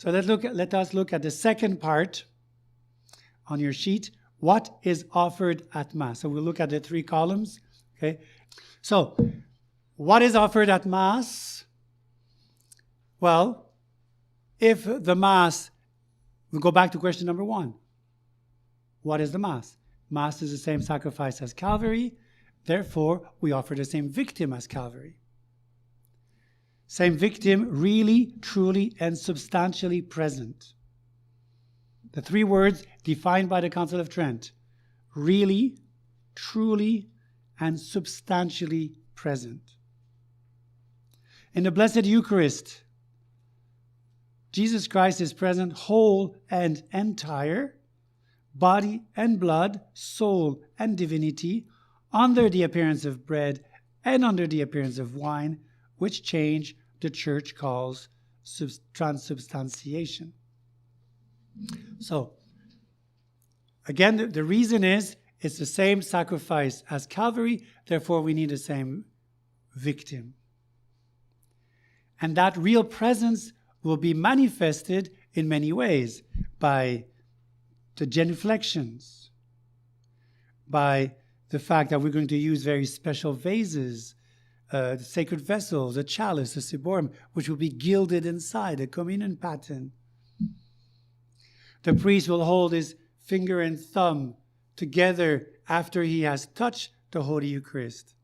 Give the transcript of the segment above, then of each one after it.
So let us look at the second part on your sheet. What is offered at Mass? So we'll look at the three columns. Okay. So what is offered at Mass? Well, if the Mass, we'll go back to question number 1. What is the Mass? Mass is the same sacrifice as Calvary. Therefore, we offer the same victim as Calvary. Same victim, really, truly, and substantially present. The 3 words defined by the Council of Trent. Really, truly, and substantially present. In the Blessed Eucharist, Jesus Christ is present whole and entire, body and blood, soul and divinity, under the appearance of bread and under the appearance of wine, which change the Church calls transubstantiation. So, again, the reason is it's the same sacrifice as Calvary, therefore we need the same victim. And that real presence will be manifested in many ways, by the genuflections, by the fact that we're going to use very special vases, the sacred vessels, a chalice, a ciborium, which will be gilded inside, a communion paten. The priest will hold his finger and thumb together after he has touched the Holy Eucharist,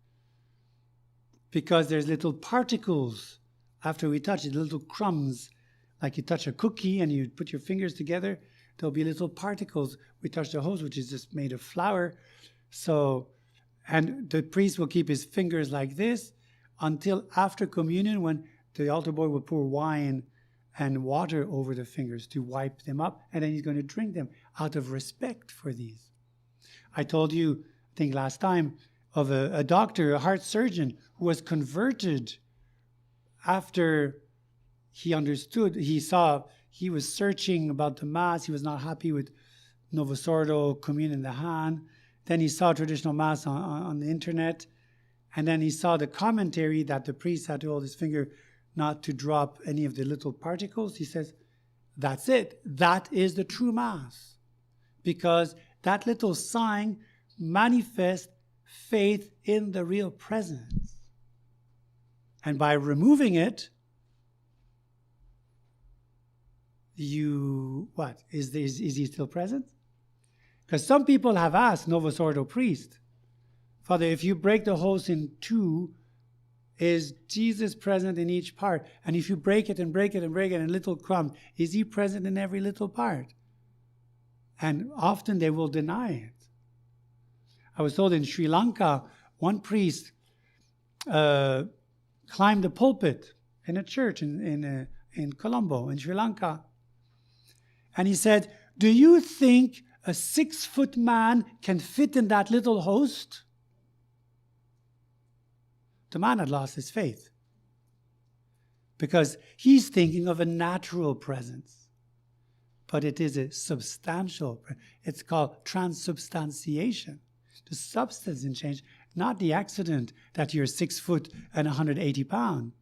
because there's little particles after we touch it, little crumbs, like you touch a cookie and you put your fingers together, there'll be little particles. We touch the host, which is just made of flour. So, and the priest will keep his fingers like this until after communion, when the altar boy will pour wine and water over the fingers to wipe them up, and then he's going to drink them out of respect for these. I told you, I think last time, of a doctor, a heart surgeon, who was converted after he understood, he was searching about the Mass, he was not happy with Novus Ordo, communion in the hand. Then he saw traditional Mass on the internet, and then he saw the commentary that the priest had to hold his finger not to drop any of the little particles. He says, that's it. That is the true Mass. Because that little sign manifests faith in the real presence. And by removing it, is he still present? Because some people have asked Novus Ordo priest, Father, if you break the host in 2, is Jesus present in each part? And if you break it and break it and break it in little crumbs, is he present in every little part? And often they will deny it. I was told in Sri Lanka, one priest climbed the pulpit in a church in Colombo, in Sri Lanka. And he said, do you think a 6-foot man can fit in that little host? The man had lost his faith because he's thinking of a natural presence. But it is a substantial, it's called transubstantiation. The substance in change, not the accident that you're 6 foot and 180 pounds.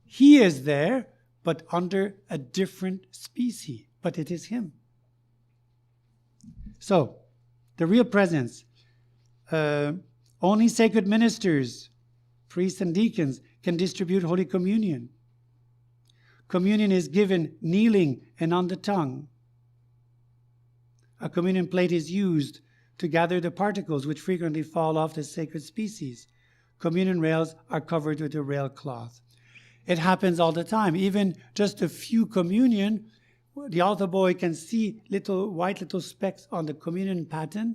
He is there, but under a different species. But it is him. So, the real presence. Only sacred ministers, priests and deacons, can distribute Holy Communion. Communion is given kneeling and on the tongue. A communion plate is used to gather the particles which frequently fall off the sacred species. Communion rails are covered with a rail cloth. It happens all the time. Even just a few communion, the altar boy can see white little specks on the communion paten.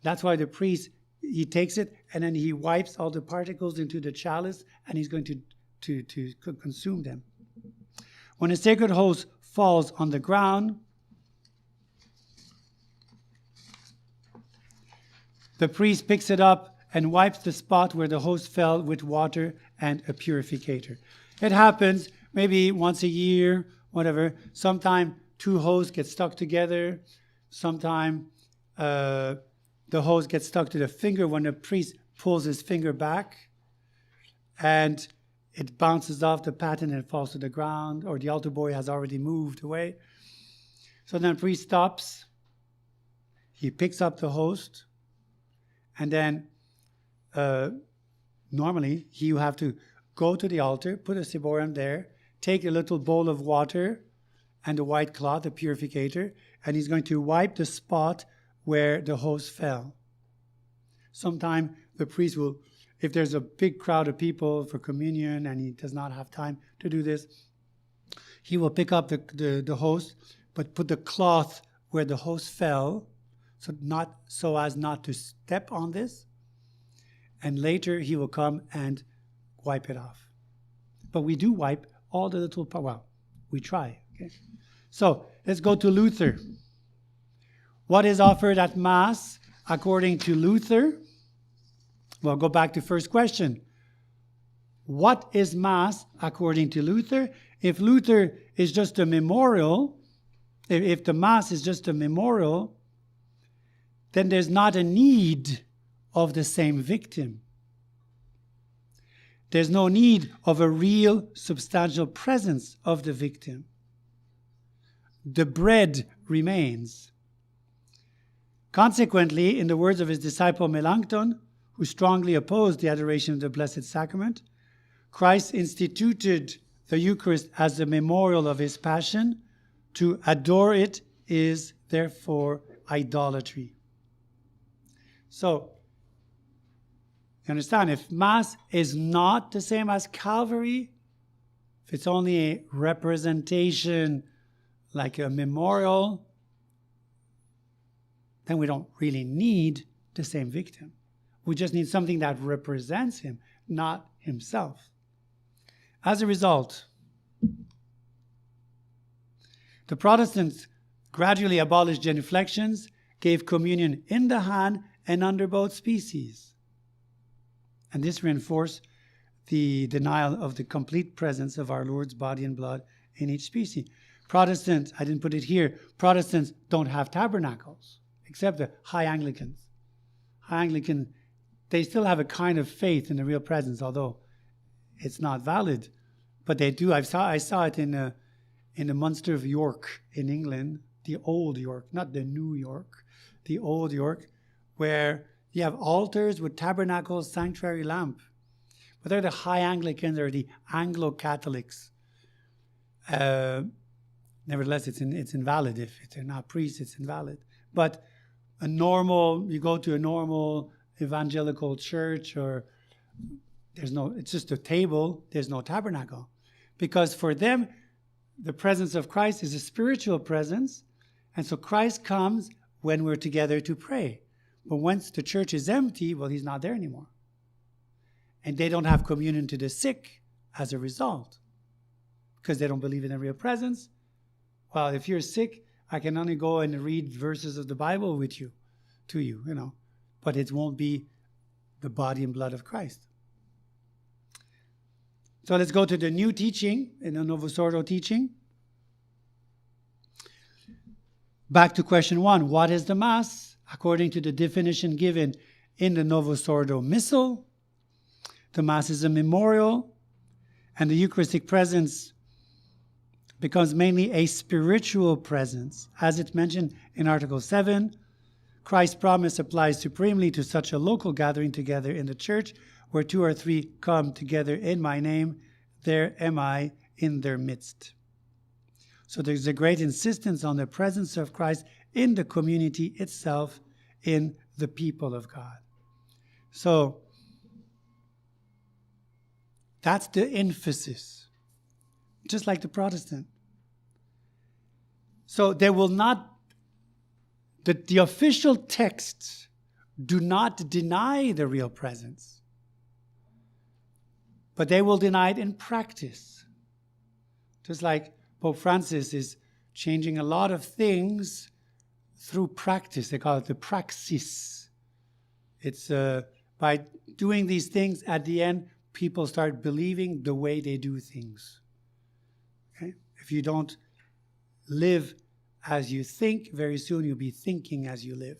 That's why the priest, he takes it and then he wipes all the particles into the chalice and he's going to consume them. When a sacred host falls on the ground, the priest picks it up and wipes the spot where the host fell with water and a purificator. It happens maybe once a year, whatever. Sometime 2 hosts get stuck together. Sometime the host gets stuck to the finger when the priest pulls his finger back. And it bounces off the paten and falls to the ground, or the altar boy has already moved away. So then the priest stops, he picks up the host, and then normally he will have to go to the altar, put a ciborium there, take a little bowl of water and a white cloth, a purificator, and he's going to wipe the spot where the host fell. Sometime the priest will, if there's a big crowd of people for communion and he does not have time to do this, he will pick up the host, but put the cloth where the host fell, so as not to step on this. And later he will come and wipe it off. But we do wipe all the little parts. Well, we try. Okay? So let's go to Luther. What is offered at Mass according to Luther? Well, go back to first question. What is Mass according to Luther? If Luther is just a memorial, if the Mass is just a memorial, then there's not a need of the same victim. There's no need of a real substantial presence of the victim. The bread remains. Consequently, in the words of his disciple Melanchthon, who strongly opposed the adoration of the Blessed Sacrament, Christ instituted the Eucharist as a memorial of his passion. To adore it is therefore idolatry. So, you understand, if Mass is not the same as Calvary, if it's only a representation like a memorial, then we don't really need the same victim. We just need something that represents him, not himself. As a result, the Protestants gradually abolished genuflections, gave communion in the hand and under both species. And this reinforced the denial of the complete presence of our Lord's body and blood in each species. Protestants, I didn't put it here, Protestants don't have tabernacles, except the High Anglicans. High Anglican, they still have a kind of faith in the real presence, although it's not valid. But they do. I saw it in the Munster of York in England, the old York, not the new York, the old York, where you have altars with tabernacles, sanctuary lamp. But they're the High Anglicans or the Anglo-Catholics. Nevertheless, it's invalid. If they're not priests, it's invalid. But you go to a normal evangelical church, or it's just a table, there's no tabernacle. Because for them, the presence of Christ is a spiritual presence, and so Christ comes when we're together to pray. But once the church is empty, well, he's not there anymore. And they don't have communion to the sick as a result, because they don't believe in the real presence. Well, if you're sick, I can only go and read verses of the Bible to you, but it won't be the body and blood of Christ. So let's go to the new teaching, in the Novus Ordo teaching. Back to question 1. What is the Mass? According to the definition given in the Novus Ordo Missal, the Mass is a memorial, and the Eucharistic presence becomes mainly a spiritual presence. As it's mentioned in Article 7, Christ's promise applies supremely to such a local gathering together in the church, where 2 or 3 come together in my name, there am I in their midst. So there's a great insistence on the presence of Christ in the community itself, in the people of God. So that's the emphasis, just like the Protestant. So there will not, the official texts do not deny the real presence, but they will deny it in practice. Just like Pope Francis is changing a lot of things through practice. They call it the praxis. It's by doing these things, at the end, people start believing the way they do things. Okay? If you don't live as you think, very soon you'll be thinking as you live.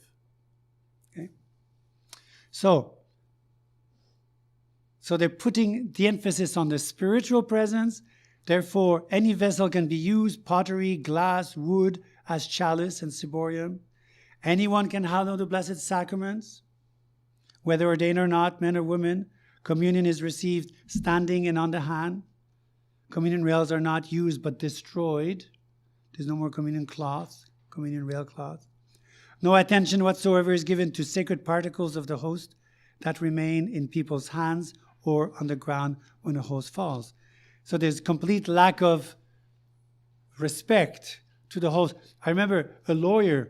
Okay? So So they're putting the emphasis on the spiritual presence. Therefore, any vessel can be used, pottery, glass, wood, as chalice and ciborium. Anyone can handle the blessed sacraments, whether ordained or not, men or women. Communion is received standing and on the hand. Communion rails are not used but destroyed. There's no more communion cloth, communion rail cloth. No attention whatsoever is given to sacred particles of the host that remain in people's hands or on the ground when the host falls. So there's complete lack of respect to the host. I remember a lawyer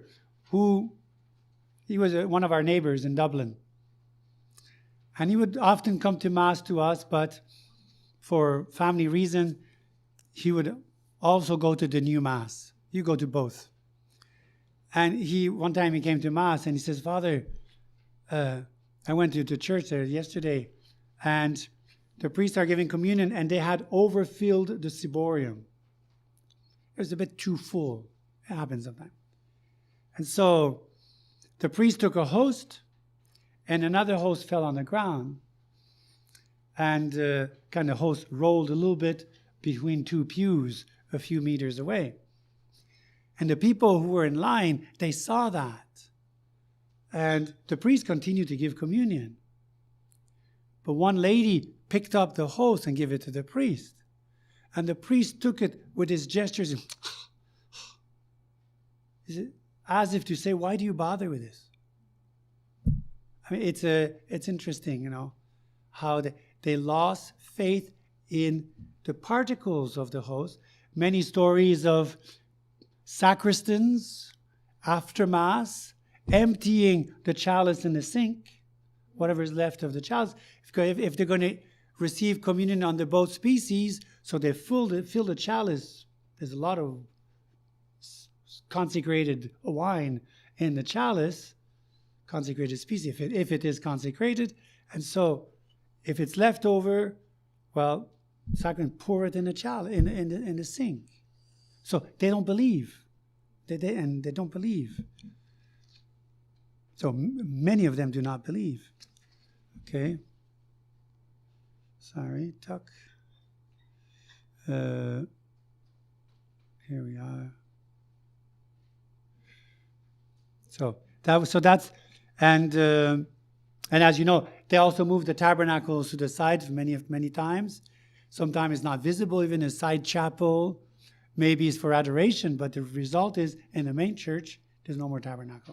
he was one of our neighbors in Dublin. And he would often come to Mass to us, but for family reasons, he would also go to the new Mass. You go to both. And one time he came to Mass and he says, Father, I went to the church there yesterday, and the priests are giving communion, and they had overfilled the ciborium. It was a bit too full. It happens sometimes. And so the priest took a host, and another host fell on the ground. And kind of host rolled a little bit between two pews a few meters away. And the people who were in line, they saw that. And the priest continued to give communion. But one lady picked up the host and gave it to the priest. And the priest took it with his gestures, as if to say, why do you bother with this? I mean, it's interesting, how they lost faith in the particles of the host. Many stories of sacristans after Mass emptying the chalice in the sink, whatever is left of the chalice. If they're going to receive communion under both species, so they fill the chalice. There's a lot of consecrated wine in the chalice, consecrated species, if it is consecrated. And so if it's left over, well, sacrament, pour it in the chalice, in the sink. So they don't believe. They don't believe. So many of them do not believe. Okay. Sorry, Tuck. Here we are. So that's and as you know, they also moved the tabernacles to the side many times. Sometimes it's not visible, even a side chapel. Maybe it's for adoration, but the result is in the main church, there's no more tabernacle.